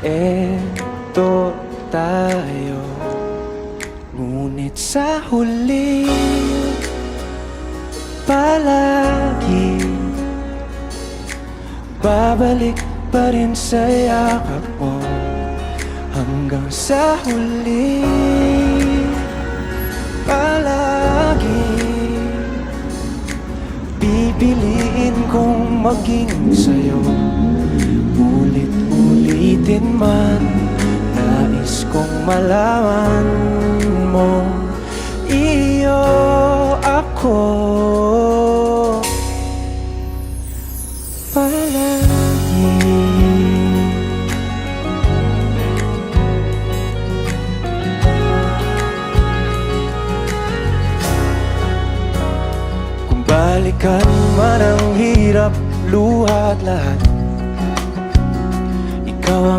eto tayo. Ngunit sa huli, palagi babalik pa rin sa yakap mo. Hanggang sa huli, palagi pipiliin kong maging sa'yo. Ulit-ulitin man, nais kong malaman mo, iyo ako palagi. Kung balikan man ang hirap, luha at lahat, ikaw